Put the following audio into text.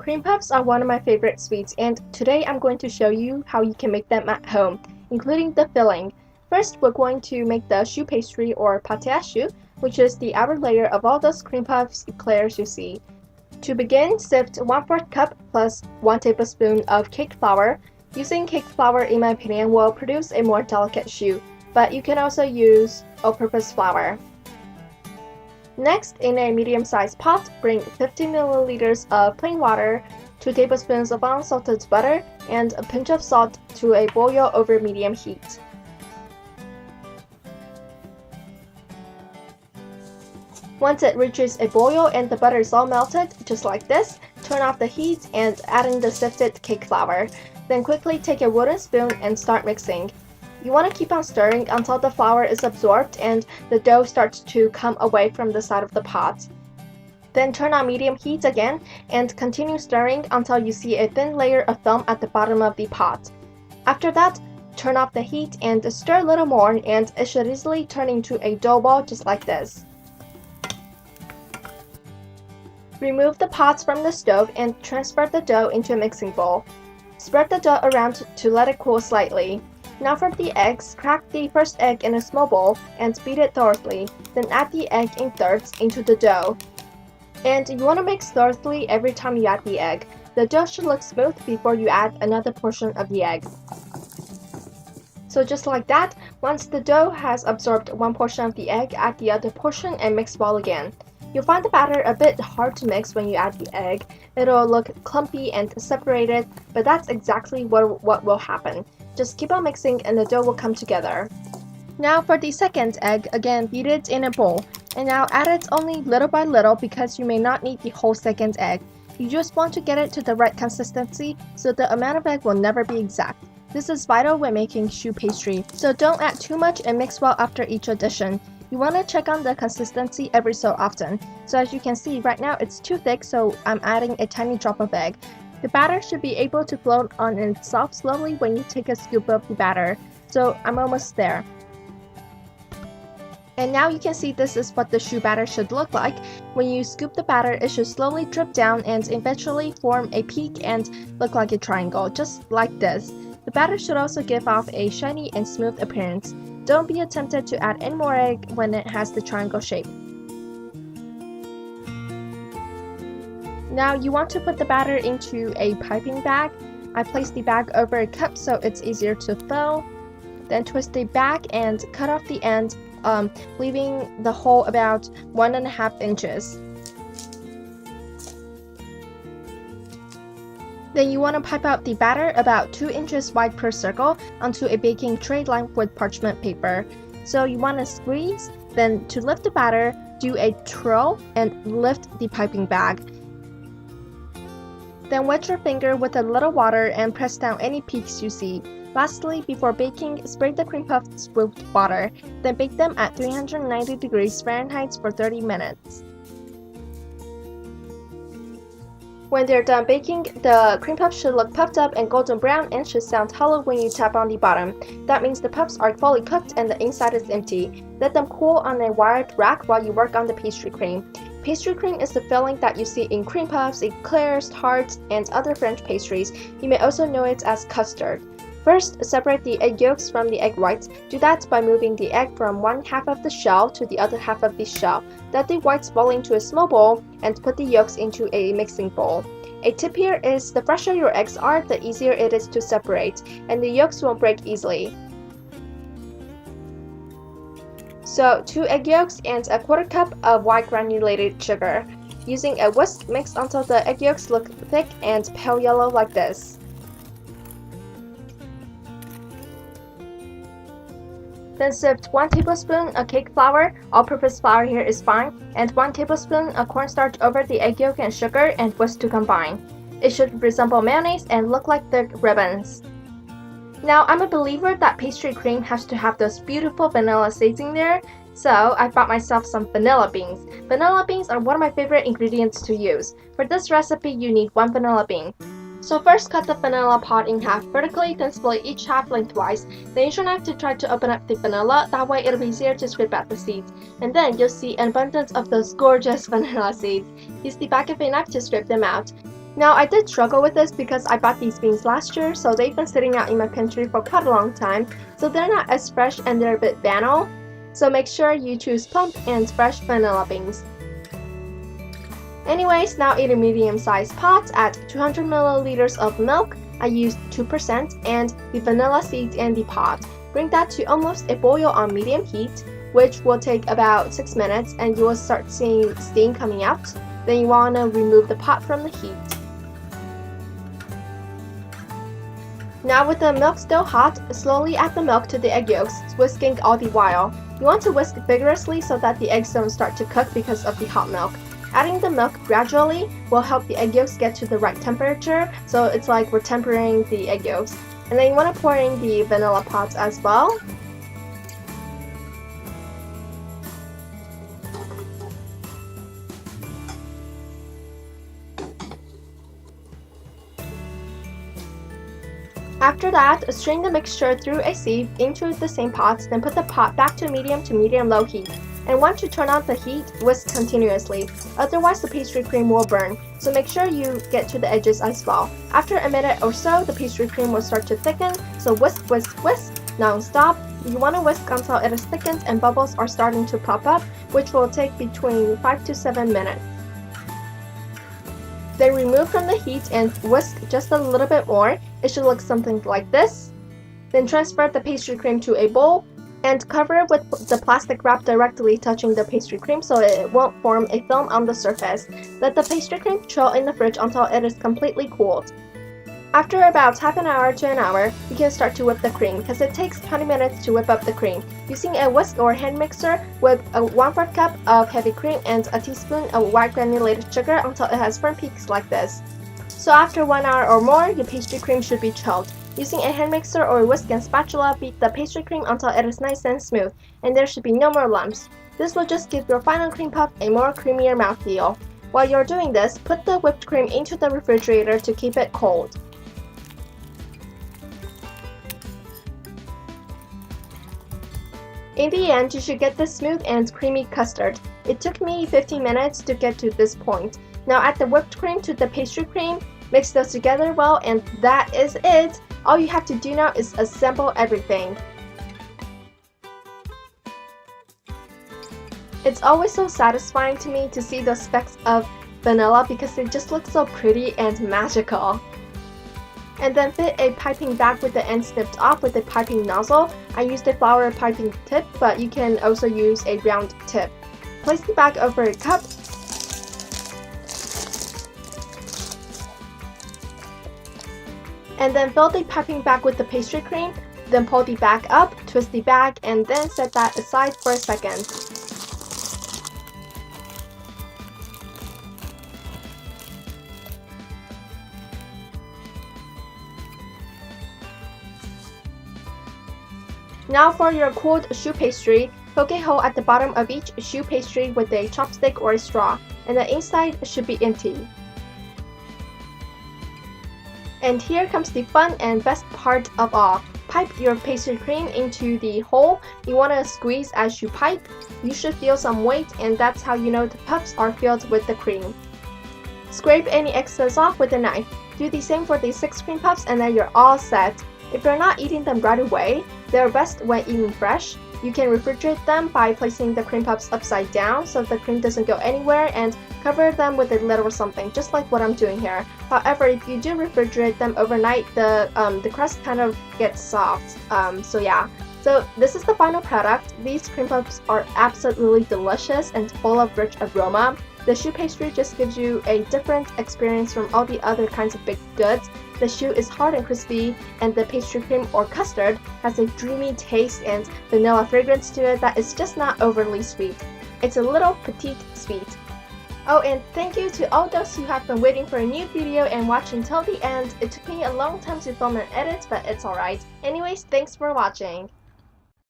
Cream puffs are one of my favorite sweets, and today I'm going to show you how you can make them at home, including the filling. First, we're going to make the choux pastry or pâte choux, which is the outer layer of all those cream puffs eclairs you see. To begin, sift 1/4 cup plus 1 tablespoon of cake flour. Using cake flour, in my opinion, will produce a more delicate choux, but you can also use all-purpose flour. Next, in a medium-sized pot, bring 50 milliliters of plain water, 2 tablespoons of unsalted butter, and a pinch of salt to a boil over medium heat. Once it reaches a boil and the butter is all melted, just like this, turn off the heat and add in the sifted cake flour. Then quickly take a wooden spoon and start mixing. You want to keep on stirring until the flour is absorbed and the dough starts to come away from the side of the pot. Then turn on medium heat again and continue stirring until you see a thin layer of film at the bottom of the pot. After that, turn off the heat and stir a little more, and it should easily turn into a dough ball just like this. Remove the pots from the stove and transfer the dough into a mixing bowl. Spread the dough around to let it cool slightly. Now for the eggs, crack the first egg in a small bowl and beat it thoroughly, then add the egg in thirds into the dough. And you want to mix thoroughly every time you add the egg. The dough should look smooth before you add another portion of the egg. So just like that, once the dough has absorbed one portion of the egg, add the other portion and mix well again. You'll find the batter a bit hard to mix when you add the egg. It'll look clumpy and separated, but that's exactly what will happen. Just keep on mixing and the dough will come together. Now for the second egg, again beat it in a bowl. And now add it only little by little because you may not need the whole second egg. You just want to get it to the right consistency, so the amount of egg will never be exact. This is vital when making choux pastry, so don't add too much and mix well after each addition. You want to check on the consistency every so often. So as you can see right now it's too thick, so I'm adding a tiny drop of egg. The batter should be able to float on itself slowly when you take a scoop of the batter. So I'm almost there. And now you can see this is what the choux batter should look like. When you scoop the batter, it should slowly drip down and eventually form a peak and look like a triangle, just like this. The batter should also give off a shiny and smooth appearance. Don't be tempted to add any more egg when it has the triangle shape. Now you want to put the batter into a piping bag. I placed the bag over a cup so it's easier to fill. Then twist the bag and cut off the end, leaving the hole about 1.5 inches. Then you want to pipe out the batter about 2 inches wide per circle onto a baking tray lined with parchment paper. So you want to squeeze, then to lift the batter, do a twirl and lift the piping bag. Then wet your finger with a little water and press down any peaks you see. Lastly, before baking, spray the cream puffs with water, then bake them at 390 degrees Fahrenheit for 30 minutes. When they're done baking, the cream puffs should look puffed up and golden brown and should sound hollow when you tap on the bottom. That means the puffs are fully cooked and the inside is empty. Let them cool on a wired rack while you work on the pastry cream. Pastry cream is the filling that you see in cream puffs, eclairs, tarts, and other French pastries. You may also know it as custard. First, separate the egg yolks from the egg whites. Do that by moving the egg from one half of the shell to the other half of the shell. Let the whites boil into a small bowl and put the yolks into a mixing bowl. A tip here is the fresher your eggs are, the easier it is to separate, and the yolks won't break easily. So 2 egg yolks and 1/4 cup of white granulated sugar. Using a whisk, mix until the egg yolks look thick and pale yellow like this. Then sift 1 tablespoon of cake flour, all-purpose flour here is fine, and 1 tablespoon of cornstarch over the egg yolk and sugar and whisk to combine. It should resemble mayonnaise and look like thick ribbons. Now I'm a believer that pastry cream has to have those beautiful vanilla seeds in there, so I bought myself some vanilla beans. Vanilla beans are one of my favorite ingredients to use. For this recipe you need 1 vanilla bean. So first cut the vanilla pod in half vertically, then split each half lengthwise. Then use your knife to try to open up the vanilla, that way it'll be easier to scrape out the seeds. And then you'll see an abundance of those gorgeous vanilla seeds. Use the back of a knife to scrape them out. Now I did struggle with this because I bought these beans last year, so they've been sitting out in my pantry for quite a long time, so they're not as fresh and they're a bit banal. So make sure you choose plump and fresh vanilla beans. Anyways, now in a medium-sized pot, add 200 milliliters of milk. I used 2% and the vanilla seeds in the pot. Bring that to almost a boil on medium heat, which will take about 6 minutes, and you will start seeing steam coming out. Then you want to remove the pot from the heat. Now with the milk still hot, slowly add the milk to the egg yolks, whisking all the while. You want to whisk vigorously so that the eggs don't start to cook because of the hot milk. Adding the milk gradually will help the egg yolks get to the right temperature, so it's like we're tempering the egg yolks. And then you want to pour in the vanilla pods as well. After that, strain the mixture through a sieve into the same pots, then put the pot back to medium-low heat. And once you turn on the heat, whisk continuously, otherwise the pastry cream will burn, so make sure you get to the edges as well. After a minute or so, the pastry cream will start to thicken, so whisk, whisk, whisk, non-stop. You want to whisk until it is thickened and bubbles are starting to pop up, which will take between 5 to 7 minutes. Then remove from the heat and whisk just a little bit more. It should look something like this. Then transfer the pastry cream to a bowl and cover it with the plastic wrap directly touching the pastry cream so it won't form a film on the surface. Let the pastry cream chill in the fridge until it is completely cooled. After about half an hour to an hour, you can start to whip the cream because it takes 20 minutes to whip up the cream. Using a whisk or hand mixer, whip a 1/4 cup of heavy cream and a teaspoon of white granulated sugar until it has firm peaks like this. So after 1 hour or more, your pastry cream should be chilled. Using a hand mixer or whisk and spatula, beat the pastry cream until it is nice and smooth, and there should be no more lumps. This will just give your final cream puff a more creamier mouthfeel. While you're doing this, put the whipped cream into the refrigerator to keep it cold. In the end, you should get this smooth and creamy custard. It took me 15 minutes to get to this point. Now add the whipped cream to the pastry cream, mix those together well, and that is it! All you have to do now is assemble everything. It's always so satisfying to me to see those specks of vanilla because they just look so pretty and magical. And then fit a piping bag with the end snipped off with a piping nozzle. I used a flower piping tip, but you can also use a round tip. Place the bag over a cup. And then fill the piping bag with the pastry cream. Then pull the bag up, twist the bag, and then set that aside for a second. Now for your cooled choux pastry, poke a hole at the bottom of each choux pastry with a chopstick or a straw, and the inside should be empty. And here comes the fun and best part of all. Pipe your pastry cream into the hole. You want to squeeze as you pipe. You should feel some weight, and that's how you know the puffs are filled with the cream. Scrape any excess off with a knife. Do the same for the 6 cream puffs and then you're all set. If you're not eating them right away, they're best when eaten fresh. You can refrigerate them by placing the cream puffs upside down so the cream doesn't go anywhere, and cover them with a lid or something, just like what I'm doing here. However, if you do refrigerate them overnight, the crust kind of gets soft. So yeah. So this is the final product. These cream puffs are absolutely delicious and full of rich aroma. The choux pastry just gives you a different experience from all the other kinds of baked goods. The choux is hard and crispy, and the pastry cream or custard has a dreamy taste and vanilla fragrance to it that is just not overly sweet. It's a little petite sweet. Oh, and thank you to all those who have been waiting for a new video and watching till the end. It took me a long time to film and edit, but it's alright. Anyways, thanks for watching.